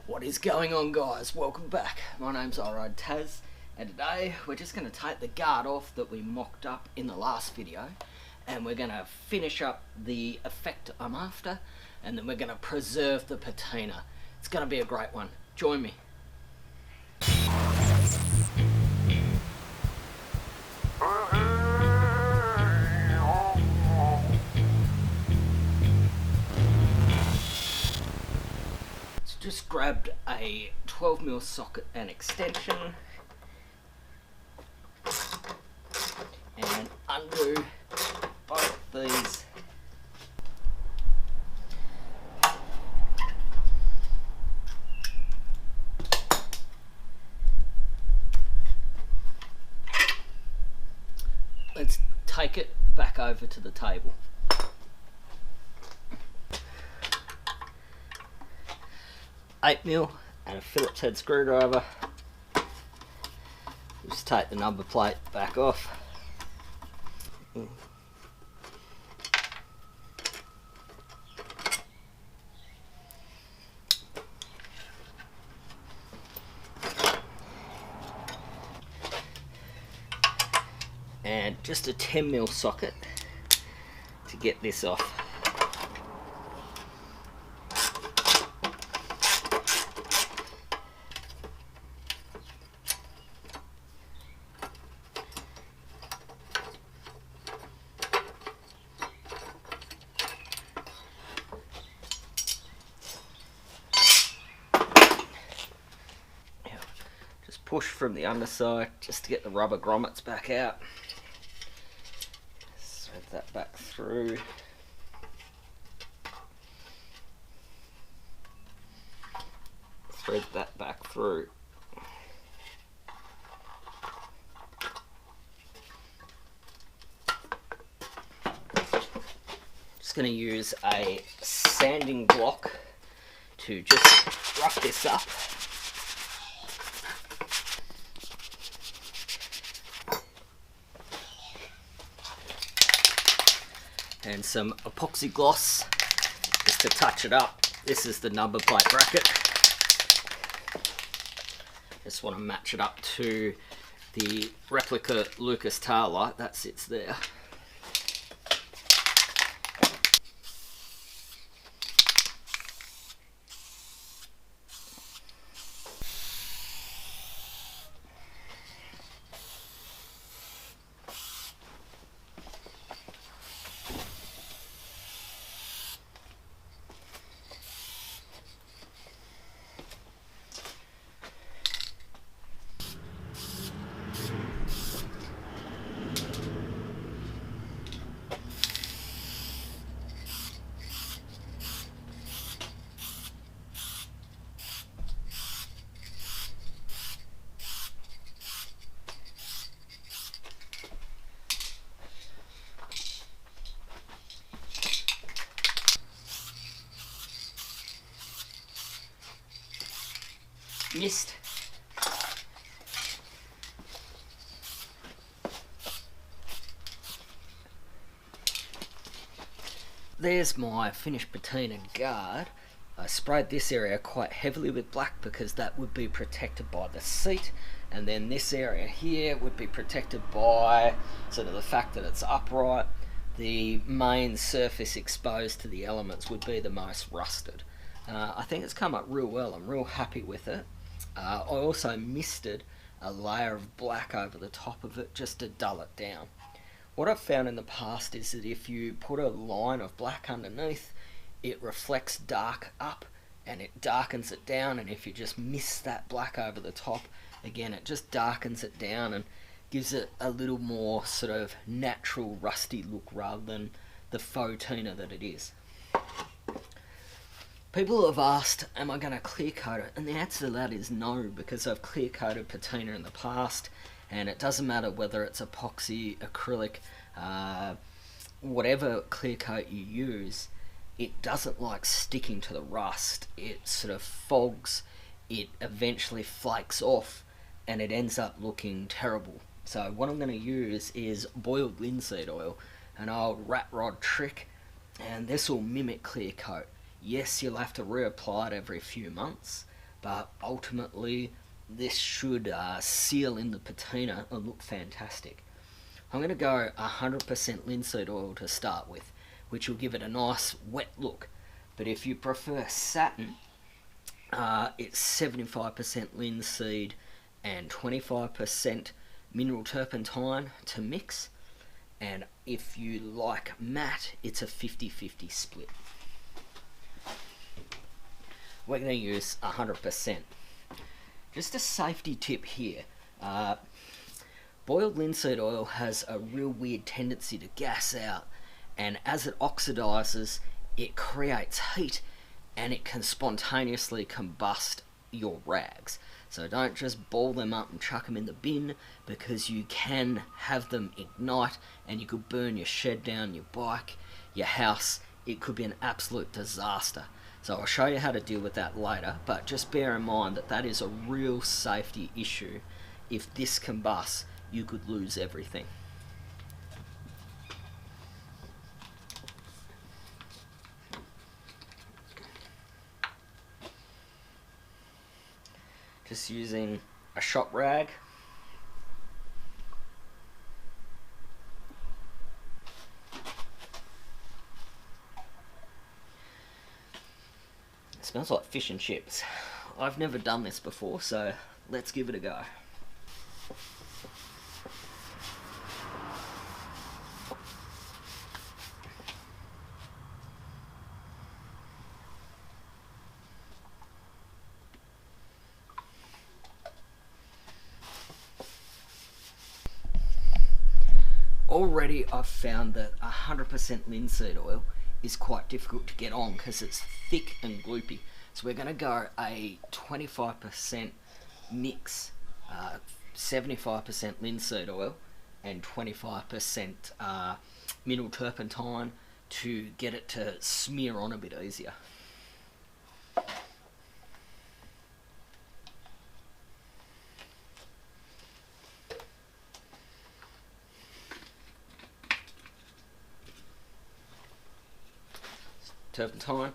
What is going on, guys? Welcome back. My name's iRide Taz, and today we're just going to take the guard off that we mocked up in the last video, and we're going to finish up the effect I'm after, and then we're going to preserve the patina. It's going to be a great one. Join me. Just grabbed a 12mm socket and extension and undo both these. Let's take it back over to the table. 8mm and a Phillips head screwdriver. Just take the number plate back off. And just a 10mm socket to get this off. Push from the underside just to get the rubber grommets back out. Thread that back through. Thread that back through. Just going to use a sanding block to just rough this up. And some epoxy gloss just to touch it up. This is the number plate bracket. Just want to match it up to the replica Lucas tail light that sits there. Missed. There's my finished patina guard. I sprayed this area quite heavily with black because that would be protected by the seat, and then this area here would be protected by sort of the fact that it's upright. The main surface exposed to the elements would be the most rusted. I think it's come up real well. I'm real happy with it. I also misted a layer of black over the top of it just to dull it down. What I've found in the past is that if you put a line of black underneath, it reflects dark up and it darkens it down, and if you just mist that black over the top, again it just darkens it down and gives it a little more sort of natural rusty look rather than the faux tina that it is. People have asked, am I going to clear coat it? And the answer to that is no, because I've clear coated patina in the past, and it doesn't matter whether it's epoxy, acrylic, whatever clear coat you use, it doesn't like sticking to the rust. It sort of fogs, it eventually flakes off, and it ends up looking terrible. So what I'm going to use is boiled linseed oil, an old rat rod trick, and this will mimic clear coat. Yes, you'll have to reapply it every few months, but ultimately this should seal in the patina and look fantastic. I'm going to go 100% linseed oil to start with, which will give it a nice wet look. But if you prefer satin, it's 75% linseed and 25% mineral turpentine to mix. And if you like matte, it's a 50-50 split. We're going to use 100%. Just a safety tip here. Boiled linseed oil has a real weird tendency to gas out, and as it oxidizes, it creates heat and it can spontaneously combust your rags. So don't just ball them up and chuck them in the bin, because you can have them ignite and you could burn your shed down, your bike, your house. It could be an absolute disaster. So I'll show you how to deal with that later, but just bear in mind that that is a real safety issue. If this combusts, you could lose everything. Just using a shop rag. It smells like fish and chips. I've never done this before, so let's give it a go. Already I've found that 100% linseed oil is quite difficult to get on because it's thick and gloopy. So we're going to go a 25% mix, 75% linseed oil and 25% mineral turpentine to get it to smear on a bit easier. Turpentine.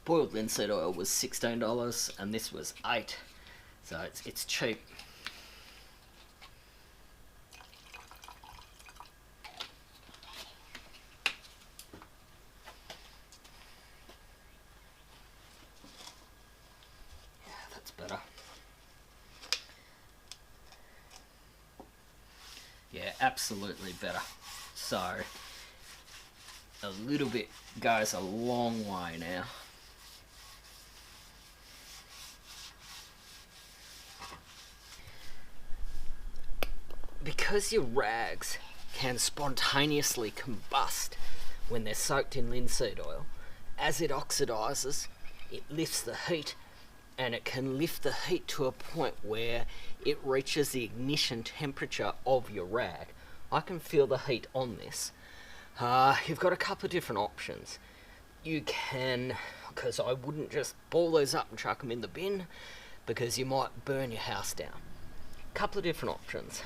Boiled linseed oil was $16 and this was $8, so it's cheap. Yeah, that's better. Yeah, absolutely better. So a little bit goes a long way now. Because your rags can spontaneously combust when they're soaked in linseed oil, as it oxidizes, it lifts the heat, and it can lift the heat to a point where it reaches the ignition temperature of your rag. I can feel the heat on this. You've got a couple of different options. You can, because I wouldn't just ball those up and chuck them in the bin, because you might burn your house down. Couple of different options.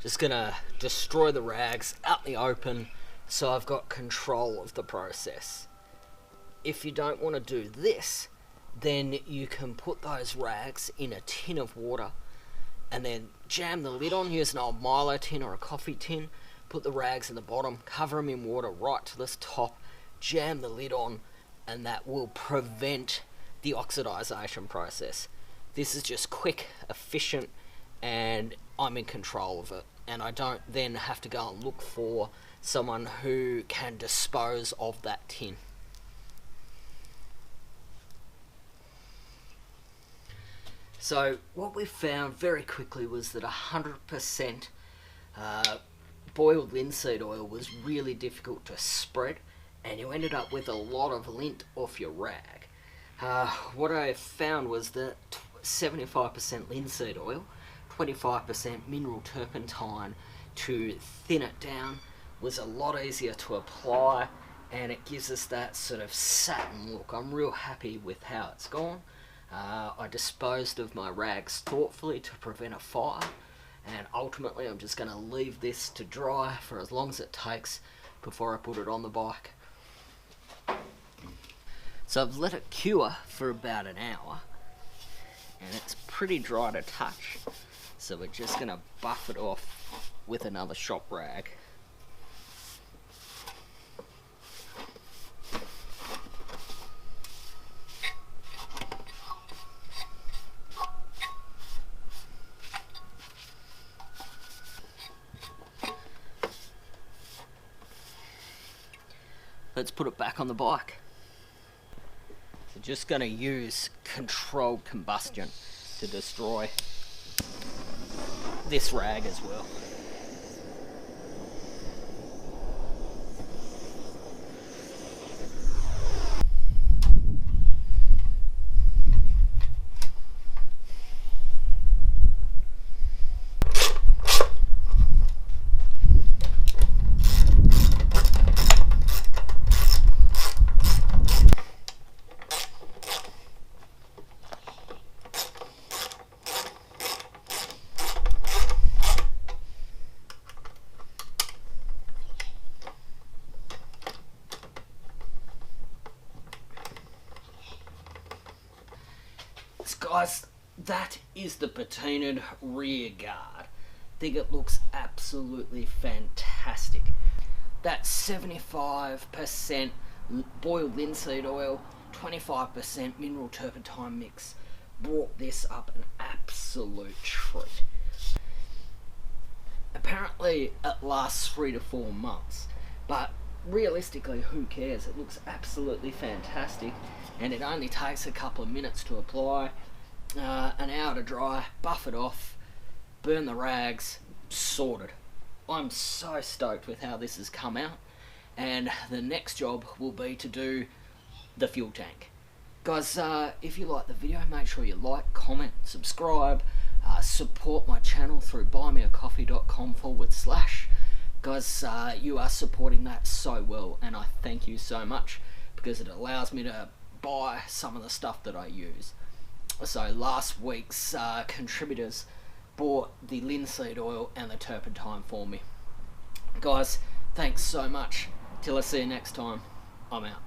Just gonna destroy the rags out in the open so I've got control of the process. If you don't want to do this, then you can put those rags in a tin of water and then jam the lid on, use an old Milo tin or a coffee tin, put the rags in the bottom, cover them in water right to the top, jam the lid on, and that will prevent the oxidization process. This is just quick, efficient, and I'm in control of it, and I don't then have to go and look for someone who can dispose of that tin. So what we found very quickly was that 100% boiled linseed oil was really difficult to spread, and you ended up with a lot of lint off your rag. What I found was that 75% linseed oil, 25% mineral turpentine to thin it down was a lot easier to apply, and it gives us that sort of satin look. I'm real happy with how it's gone. I disposed of my rags thoughtfully to prevent a fire, and ultimately I'm just going to leave this to dry for as long as it takes before I put it on the bike. So I've let it cure for about an hour, and it's pretty dry to touch, so we're just going to buff it off with another shop rag. Let's put it back on the bike. So just going to use controlled combustion to destroy this rag as well. Guys, that is the patinaed rear guard. I think it looks absolutely fantastic. That 75% boiled linseed oil, 25% mineral turpentine mix brought this up an absolute treat. Apparently it lasts 3 to 4 months, but realistically, who cares? It looks absolutely fantastic, and it only takes a couple of minutes to apply, an hour to dry, buff it off, burn the rags, sorted. I'm so stoked with how this has come out, and the next job will be to do the fuel tank. Guys, if you like the video, make sure you like, comment, subscribe, support my channel through buymeacoffee.com/. Guys, you are supporting that so well, and I thank you so much, because it allows me to buy some of the stuff that I use. So last week's contributors bought the linseed oil and the turpentine for me. Guys, thanks so much. Till I see you next time, I'm out.